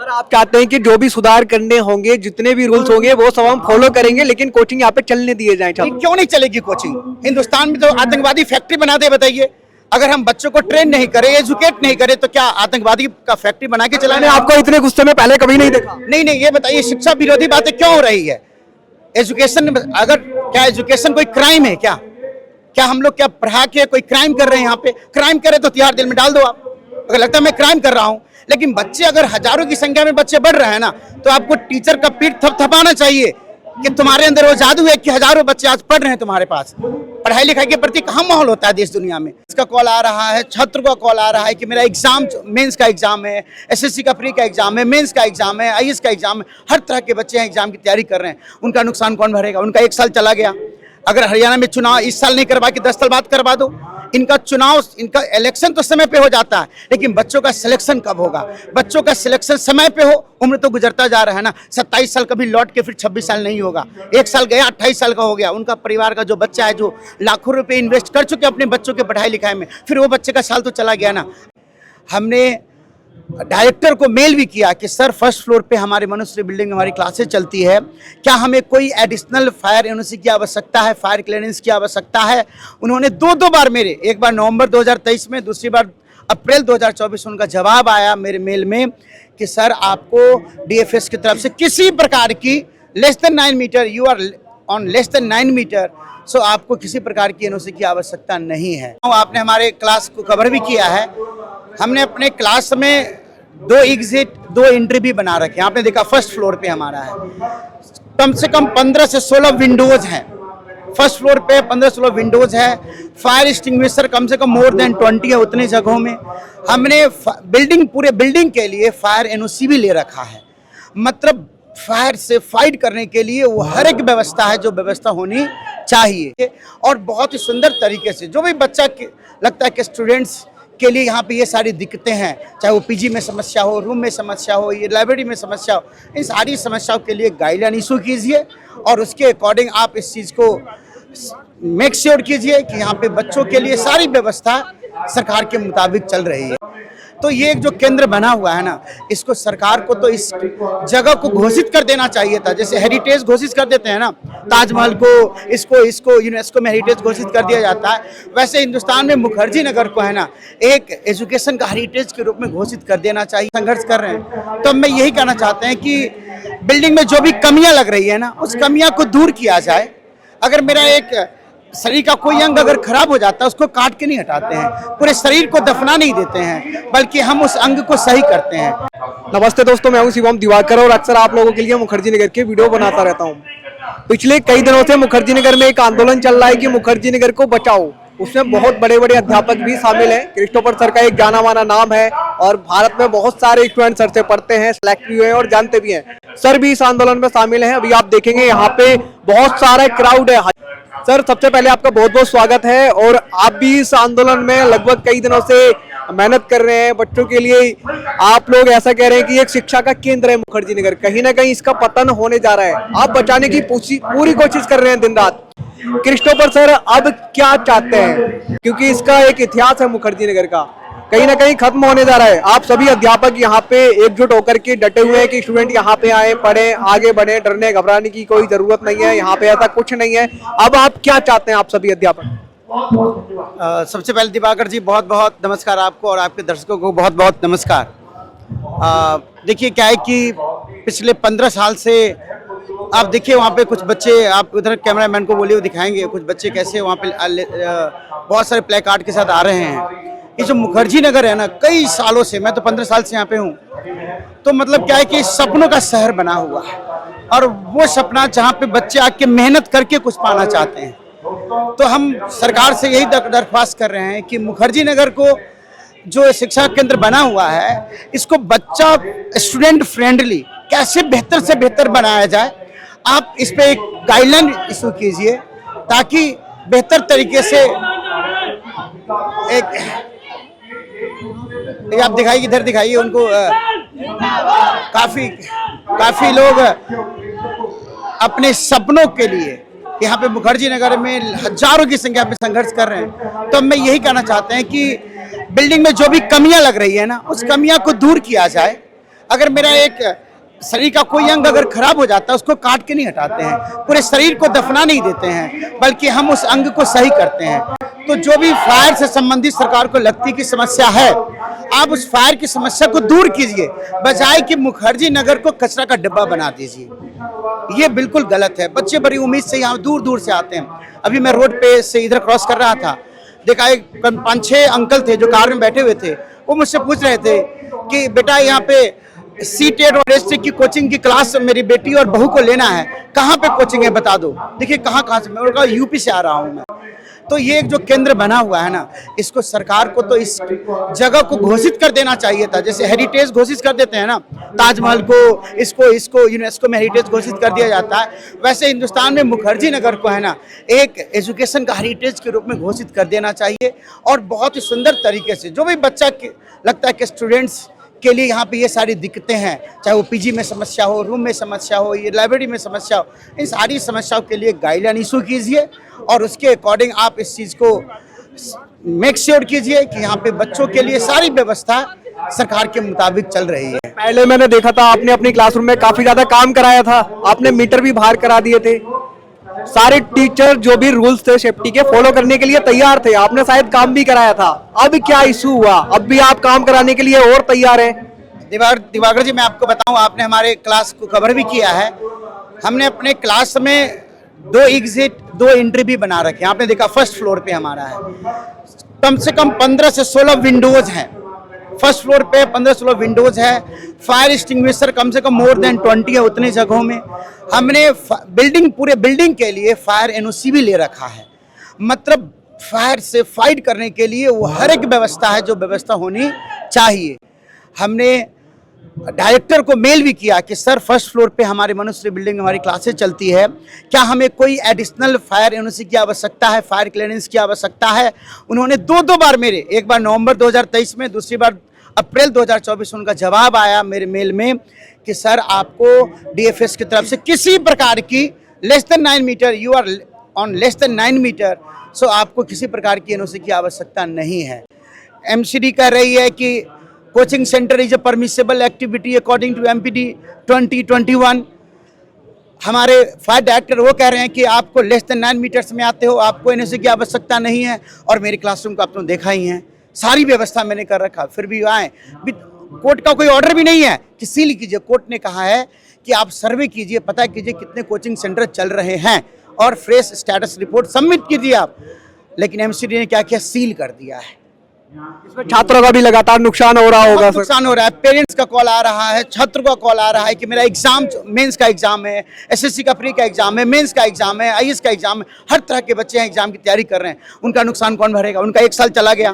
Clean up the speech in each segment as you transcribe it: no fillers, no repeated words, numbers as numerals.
पर आप चाहते हैं कि जो भी सुधार करने होंगे, जितने भी रूल्स होंगे वो सब हम फॉलो करेंगे, लेकिन कोचिंग यहाँ पे चलने दिए जाए। क्यों नहीं चलेगी कोचिंग? हिंदुस्तान में तो आतंकवादी फैक्ट्री बना दे, बताइए। अगर हम बच्चों को ट्रेन नहीं करें, एजुकेट नहीं करें, तो क्या आतंकवादी का फैक्ट्री बना के चलाने? आपको इतने गुस्से में पहले कभी नहीं देखा। नहीं, ये बताइए शिक्षा विरोधी बातें क्यों हो रही है? एजुकेशन, अगर क्या एजुकेशन कोई क्राइम है? क्या हम लोग क्या पढ़ा के कोई क्राइम कर रहे हैं? यहाँ पे क्राइम करे तो तिहाड़ जेल में डाल दो आप। अगर लगता है मैं क्राइम कर रहा हूँ, लेकिन बच्चे अगर हजारों की संख्या में बच्चे बढ़ रहे हैं ना, तो आपको टीचर का पीठ थपथपाना चाहिए कि तुम्हारे अंदर वो जादू है कि हजारों बच्चे आज पढ़ रहे हैं तुम्हारे पास। पढ़ाई लिखाई के प्रति कहाँ माहौल होता है देश दुनिया में? इसका कॉल आ रहा है, छात्र का कॉल आ रहा है कि मेरा एग्जाम, मेंस का एग्जाम है, एसएससी का प्री का एग्जाम है, मेंस का एग्जाम है, आईएएस का एग्जाम है। हर तरह के बच्चे हैं एग्जाम की तैयारी कर रहे हैं। उनका नुकसान कौन भरेगा? उनका 1 साल चला गया। अगर हरियाणा में चुनाव इस साल नहीं करवा के 10 साल बाद करवा दो, इनका चुनाव, इनका इलेक्शन तो समय पे हो जाता है, लेकिन बच्चों का सिलेक्शन कब होगा? बच्चों का सिलेक्शन समय पे हो। उम्र तो गुजरता जा रहा है ना, 27 साल कभी लौट के फिर 26 साल नहीं होगा। 1 साल गया, 28 साल का हो गया। उनका परिवार का जो बच्चा है, जो लाखों रुपए इन्वेस्ट कर चुके अपने बच्चों के पढ़ाई लिखाई में, फिर वो बच्चे का साल तो चला गया ना। हमने डायरेक्टर को मेल भी किया कि सर, फर्स्ट फ्लोर पे हमारे मनुश्री बिल्डिंग में हमारी क्लासेस चलती है, क्या हमें कोई एडिशनल फायर एनओसी की आवश्यकता है, फायर क्लियरेंस की आवश्यकता है? उन्होंने दो बार मेरे, एक बार नवंबर 2023 में, दूसरी बार अप्रैल 2024 में उनका जवाब आया मेरे मेल में कि सर, आपको डीएफएस की तरफ से किसी प्रकार की less than 9 metre, you are on less than 9 metre, so आपको किसी प्रकार की एनओसी की आवश्यकता नहीं है। आपने हमारे क्लास को कवर भी किया है। हमने अपने क्लास में 2 एग्जिट 2 एंट्री भी बना रखे हैं। आपने देखा फर्स्ट फ्लोर पे हमारा है, कम से कम 15 से 16 विंडोज हैं। फर्स्ट फ्लोर पे 15-16 विंडोज है। फायर एक्सटिंग्विशर कम से कम मोर देन 20 है उतनी जगहों में। हमने पूरे बिल्डिंग के लिए फायर एनओसी भी ले रखा है। मतलब फायर से फाइट करने के लिए वो हर एक व्यवस्था है जो व्यवस्था होनी चाहिए। और बहुत ही सुंदर तरीके से जो भी बच्चा लगता है कि स्टूडेंट्स के लिए यहाँ पे ये सारी दिक्कतें हैं, चाहे वो पीजी में समस्या हो, रूम में समस्या हो, ये लाइब्रेरी में समस्या हो, इन सारी समस्याओं के लिए गाइडलाइन इशू कीजिए और उसके अकॉर्डिंग आप इस चीज़ को मेक श्योर कीजिए कि यहाँ पे बच्चों के लिए सारी व्यवस्था सरकार के मुताबिक चल रही है। तो ये एक जो केंद्र बना हुआ है ना, इसको सरकार को तो इस जगह को घोषित कर देना चाहिए था। जैसे हेरिटेज घोषित कर देते हैं ना, ताजमहल को, इसको यूनेस्को में हेरिटेज घोषित कर दिया जाता है, वैसे हिंदुस्तान में मुखर्जी नगर को है ना, एक एजुकेशन का हेरिटेज के रूप में घोषित कर देना चाहिए। संघर्ष कर रहे हैं, तो मैं यही कहना चाहते हैं कि बिल्डिंग में जो भी कमियां लग रही है ना, उस कमियां को दूर किया जाए। अगर मेरा एक शरीर का कोई अंग अगर खराब हो जाता है, उसको काट के नहीं हटाते हैं, पूरे शरीर को दफना नहीं देते हैं, बल्कि हम उस अंग को सही करते हैं। नमस्ते दोस्तों, मैं हूं शिवम दिवाकर और अक्सर आप लोगों के लिए मुखर्जी नगर के वीडियो बनाता रहता हूं। पिछले कई दिनों से मुखर्जी नगर में एक आंदोलन चल रहा है कि मुखर्जी नगर को बचाओ। उसमें बहुत बड़े बड़े अध्यापक भी शामिल हैं। क्रिस्टोफर सर का एक जाना माना नाम है और भारत में बहुत सारे स्टूडेंट सर से पढ़ते हैं, सेलेक्ट भी हुए हैं और जानते भी हैं। सर भी इस आंदोलन में शामिल हैं। अभी आप देखेंगे यहाँ पे बहुत सारा क्राउड है। सर, सबसे पहले आपका बहुत बहुत स्वागत है। और आप भी इस आंदोलन में लगभग कई दिनों से मेहनत कर रहे हैं बच्चों के लिए। आप लोग ऐसा कह रहे हैं कि एक शिक्षा का केंद्र है मुखर्जी नगर, कहीं ना कहीं इसका पतन होने जा रहा है। आप बचाने की पूरी कोशिश कर रहे हैं दिन रात। क्रिस्टोफर सर, अब क्या चाहते हैं? क्योंकि इसका एक इतिहास है मुखर्जी नगर का, कहीं ना कहीं खत्म होने जा रहा है। आप सभी अध्यापक यहाँ पे एकजुट होकर के डटे हुए हैं कि स्टूडेंट यहाँ पे आए, पढ़े, आगे बढ़े, डरने घबराने की कोई जरूरत नहीं है। यहाँ पे ऐसा कुछ नहीं है। अब आप क्या चाहते हैं, आप सभी अध्यापक? सबसे पहले दिवाकर जी, बहुत बहुत नमस्कार आपको और आपके दर्शकों को बहुत बहुत नमस्कार। देखिए क्या है कि पिछले 15 साल से आप देखिए वहाँ पे कुछ बच्चे, आप उधर कैमरामैन को बोलिए, वो दिखाएंगे कुछ बच्चे कैसे वहाँ पे बहुत सारे प्ले कार्ड के साथ आ रहे हैं। ये जो मुखर्जी नगर है ना, कई सालों से, मैं तो 15 साल से यहाँ पे हूँ, तो मतलब क्या है कि सपनों का शहर बना हुआ है। और वो सपना जहाँ पे बच्चे आके मेहनत करके कुछ पाना चाहते हैं, तो हम सरकार से यही दरख्वास्त कर रहे हैं कि मुखर्जी नगर को जो शिक्षा केंद्र बना हुआ है, इसको बच्चा स्टूडेंट फ्रेंडली कैसे बेहतर से बेहतर बनाया जाए। आप इस पे एक गाइडलाइन इशू कीजिए ताकि बेहतर तरीके से एक आप दिखाइए, इधर दिखाइए उनको। काफी लोग अपने सपनों के लिए यहाँ पे मुखर्जी नगर में हजारों की संख्या में संघर्ष कर रहे हैं। तो मैं यही कहना चाहते हैं कि बिल्डिंग में जो भी कमियां लग रही है ना, उस कमियां को दूर किया जाए। अगर मेरा एक शरीर का कोई अंग अगर खराब हो जाता है उसको काट के नहीं हटाते हैं, पूरे शरीर को दफना नहीं देते हैं, बल्कि हम उस अंग को सही करते हैं। तो जो भी फायर से संबंधित सरकार को लगती की समस्या है, आप उस फायर की समस्या को दूर कीजिए, बजाय कि मुखर्जी नगर को कचरा का डिब्बा बना दीजिए। ये बिल्कुल गलत है। बच्चे बड़ी उम्मीद से यहाँ दूर दूर से आते हैं। अभी मैं रोड पे से इधर क्रॉस कर रहा था, देखा एक 5-6 अंकल थे जो कार में बैठे हुए थे। वो मुझसे पूछ रहे थे कि बेटा यहाँ पे सीटेट और एसटेट की कोचिंग की क्लास मेरी बेटी और बहू को लेना है, कहाँ पे कोचिंग है बता दो। देखिए कहाँ से, मैं कहा यूपी से आ रहा हूँ मैं। तो ये एक जो केंद्र बना हुआ है ना, इसको सरकार को तो इस जगह को घोषित कर देना चाहिए था। जैसे हेरिटेज घोषित कर देते हैं ना, ताजमहल को, इसको यूनेस्को में हेरिटेज घोषित कर दिया जाता है, वैसे हिंदुस्तान में मुखर्जी नगर को है ना एक एजुकेशन का हेरिटेज के रूप में घोषित कर देना चाहिए। और बहुत ही सुंदर तरीके से जो भी बच्चा लगता है कि स्टूडेंट्स के लिए यहाँ पे ये सारी दिक्कतें हैं, चाहे वो पीजी में समस्या हो, रूम में समस्या हो, ये लाइब्रेरी में समस्या हो, इन सारी समस्याओं के लिए गाइडलाइन इशू कीजिए और उसके अकॉर्डिंग आप इस चीज़ को मेक श्योर कीजिए कि यहाँ पे बच्चों के लिए सारी व्यवस्था सरकार के मुताबिक चल रही है। पहले मैंने देखा था आपने अपनी क्लासरूम में काफी ज्यादा काम कराया था, आपने मीटर भी बाहर करा दिए थे, सारे टीचर जो भी रूल्स थे सेफ्टी के फॉलो करने के लिए तैयार थे, आपने शायद काम भी कराया था। अब क्या इशू हुआ, अब भी आप काम कराने के लिए और तैयार हैं? दिवाकर जी, मैं आपको बताऊं, आपने हमारे क्लास को कवर भी किया है। हमने अपने क्लास में 2 एग्जिट 2 एंट्री भी बना रखे हैं। आपने देखा फर्स्ट फ्लोर पे हमारा है, कम से कम 15 से 16 विंडोज हैं। फर्स्ट फ्लोर पे 15-16 विंडोज है। फायर एक्सटिंग्विशर कम से कम मोर देन 20 है उतनी जगहों में। हमने पूरे बिल्डिंग के लिए फायर एनओसी भी ले रखा है। मतलब फायर से फाइट करने के लिए वो हर एक व्यवस्था है जो व्यवस्था होनी चाहिए। हमने डायरेक्टर को मेल भी किया कि सर फर्स्ट फ्लोर पे हमारे मनुष्य बिल्डिंग हमारी क्लासेस चलती है, क्या हमें कोई एडिशनल फायर एनओसी की आवश्यकता है, फायर क्लियरेंस की आवश्यकता है। उन्होंने 2 बार मेरे, एक बार नवंबर 2023 में, दूसरी बार अप्रैल 2024 में उनका जवाब आया मेरे मेल में कि सर आपको डीएफएस की तरफ से किसी प्रकार की less than 9 metre, you are on less than 9 metre, so आपको किसी प्रकार की एनओसी की आवश्यकता नहीं है। एमसीडी कह रही है कि coaching centre is a permissible activity according to MPD 2021। हमारे फायर डायरेक्टर वो कह रहे हैं कि आपको लेस देन 9 मीटर्स में आते हो, आपको एनओसी की आवश्यकता नहीं है। और मेरे क्लासरूम को आपने देखा ही है, सारी व्यवस्था मैंने कर रखा, फिर भी आए। कोर्ट का कोई ऑर्डर भी नहीं है कि सील कीजिए। कोर्ट ने कहा है कि आप सर्वे कीजिए, पता कीजिए कितने कोचिंग सेंटर चल रहे हैं और फ्रेश स्टेटस रिपोर्ट सबमिट कीजिए आप। लेकिन एमसीडी ने क्या किया, सील कर दिया है। इसमें छात्रों का भी लगातार नुकसान हो रहा होगा। नुकसान हो रहा है, पेरेंट्स का कॉल आ रहा है, छात्रों का कॉल आ रहा है कि मेरा एग्जाम, मेंस का एग्जाम है, एसएससी का प्री का एग्जाम है, मेंस का एग्जाम है, आईएएस का एग्जाम है, हर तरह के बच्चे हैं एग्जाम की तैयारी कर रहे हैं। उनका नुकसान कौन भरेगा? उनका 1 साल चला गया।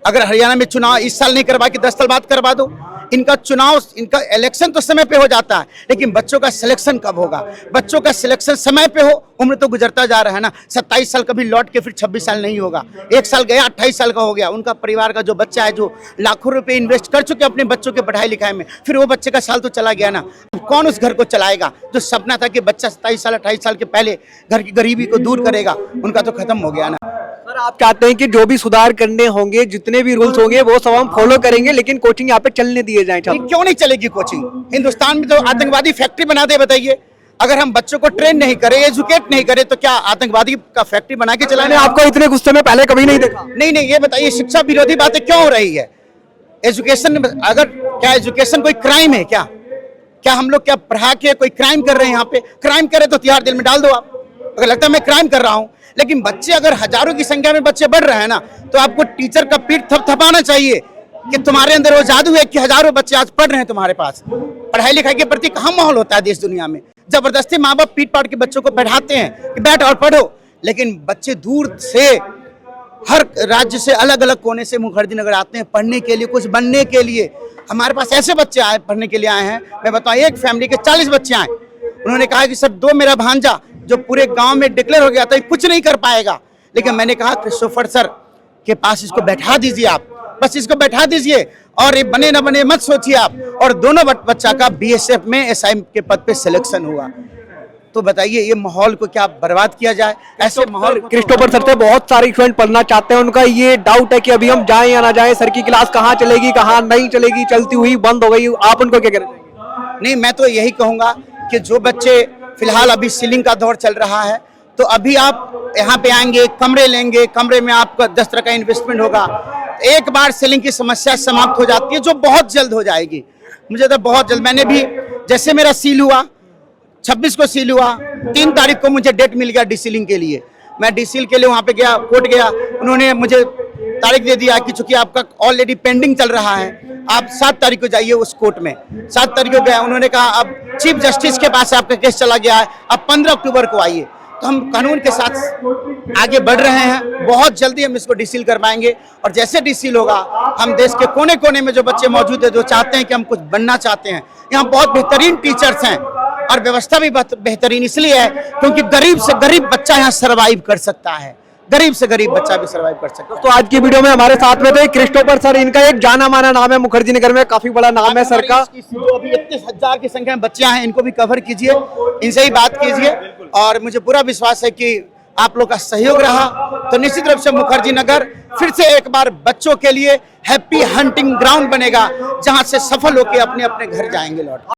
अगर हरियाणा में चुनाव इस साल नहीं करवा के 10 साल बाद करवा दो, इनका चुनाव, इनका इलेक्शन तो समय पे हो जाता है, लेकिन बच्चों का सिलेक्शन कब होगा? बच्चों का सिलेक्शन समय पे हो, उम्र तो गुजरता जा रहा है ना। 27 साल कभी लौट के फिर 26 साल नहीं होगा। 1 साल गया, 28 साल का हो गया। उनका परिवार का जो बच्चा है, जो लाखों रुपए इन्वेस्ट कर चुके अपने बच्चों के पढ़ाई लिखाई में, फिर वो बच्चे का साल तो चला गया ना। अब कौन उस घर को चलाएगा? जो सपना था कि बच्चा 27 साल 28 साल के पहले घर की गरीबी को दूर करेगा, उनका तो खत्म हो गया ना। सर आप चाहते हैं कि जो भी सुधार करने होंगे, जितने भी रूल्स होंगे वो सब हम फॉलो करेंगे, लेकिन कोचिंग यहाँ पे चलने दिए जाए। क्यों नहीं चलेगी कोचिंग? हिंदुस्तान में तो आतंकवादी फैक्ट्री बना दे, बताइए। अगर हम बच्चों को ट्रेन नहीं करें, एजुकेट नहीं करें, तो क्या आतंकवादी का फैक्ट्री बना के चलाने? आपको इतने गुस्से में पहले कभी नहीं देखा। नहीं, ये बताइए शिक्षा विरोधी बातें क्यों हो रही है? एजुकेशन, अगर क्या एजुकेशन कोई क्राइम है? क्या हम लोग क्या पढ़ा के कोई क्राइम कर रहे हैं? यहाँ पे क्राइम करे तो तिहाड़ जेल में डाल दो आप। अगर लगता है मैं क्राइम कर रहा हूँ, लेकिन बच्चे अगर हजारों की संख्या में बच्चे बढ़ रहे हैं ना, तो आपको टीचर का पीठ थपथपाना चाहिए कि तुम्हारे अंदर वो जादू है कि हजारों बच्चे आज पढ़ रहे हैं तुम्हारे पास। पढ़ाई लिखाई के प्रति कहाँ माहौल होता है देश दुनिया में? जबरदस्ती माँ बाप पीट पाट के बच्चों को बैठाते हैं कि बैठ और पढ़ो, लेकिन बच्चे दूर से, हर राज्य से, अलग अलग कोने से मुखर्जी नगर आते हैं पढ़ने के लिए, कुछ बनने के लिए। हमारे पास ऐसे बच्चे आए, पढ़ने के लिए आए हैं, मैं बताऊँ, एक फैमिली के 40 बच्चे आए। उन्होंने कहा कि सर 2 मेरा भांजा जो पूरे गांव में डिक्लेयर हो गया था, कुछ नहीं कर पाएगा। लेकिन मैंने कहा क्रिस्टोफर सर के पास इसको बैठा दीजिए, आप बस इसको बैठा दीजिए और ये बने ना बने मत सोचिए आप। और दोनों बच्चा का बीएसएफ में एसआई के पद पे सिलेक्शन हुआ। तो बताइए ये माहौल को क्या बर्बाद किया जाए? ऐसे माहौल को क्रिस्टोफर सर से बहुत सारे स्टूडेंट पढ़ना चाहते हैं, उनका ये डाउट है कि अभी हम जाएं या ना जाएं, सर की क्लास कहाँ चलेगी कहाँ नहीं चलेगी, चलती हुई बंद हो गई, आप उनको क्या कहना चाहेंगे? नहीं, मैं तो यही कहूंगा कि जो बच्चे फिलहाल अभी सीलिंग का दौर चल रहा है, तो अभी आप यहाँ पे आएंगे, कमरे लेंगे, कमरे में आपका 10 तरह का इन्वेस्टमेंट होगा, एक बार सीलिंग की समस्या समाप्त हो जाती है, जो बहुत जल्द हो जाएगी। मुझे तो बहुत जल्द, मैंने भी जैसे मेरा सील हुआ 26 को सील हुआ, 3 तारीख को मुझे डेट मिल गया डीसीलिंग के लिए। मैं डीसील के लिए वहाँ पे गया, कोर्ट गया, उन्होंने मुझे तारीख दे दिया कि चूंकि आपका ऑलरेडी पेंडिंग चल रहा है, आप 7 तारीख को जाइए उस कोर्ट में। 7 तारीख को गया, उन्होंने कहा अब चीफ जस्टिस के पास आपका केस चला गया है, अब 15 अक्टूबर को आइए। तो हम कानून के साथ आगे बढ़ रहे हैं, बहुत जल्दी हम इसको डीसील करवाएंगे, और जैसे डीसील होगा हम देश के कोने कोने में जो बच्चे मौजूद है जो चाहते हैं कि हम कुछ बनना चाहते हैं, यहाँ बहुत बेहतरीन टीचर्स हैं और व्यवस्था भी बेहतरीन इसलिए है क्योंकि गरीब से गरीब बच्चा यहाँ सर्वाइव कर सकता है, गरीब से गरीब बच्चा भी सर्वाइव कर सकता है। तो आज की वीडियो में हमारे साथ में थे क्रिस्टोफर सर, इनका एक जाना माना नाम है मुखर्जी नगर में, काफी बड़ा नाम है सर का। जो अभी 31,000 की संख्या में बच्चे हैं, इनको भी कवर कीजिए, इनसे ही बात कीजिए, और मुझे पूरा विश्वास है कि आप लोग का सहयोग रहा तो निश्चित रूप से मुखर्जी नगर फिर से एक बार बच्चों के लिए हैप्पी हंटिंग ग्राउंड बनेगा, जहां से सफल होकर अपने अपने घर जाएंगे लौट।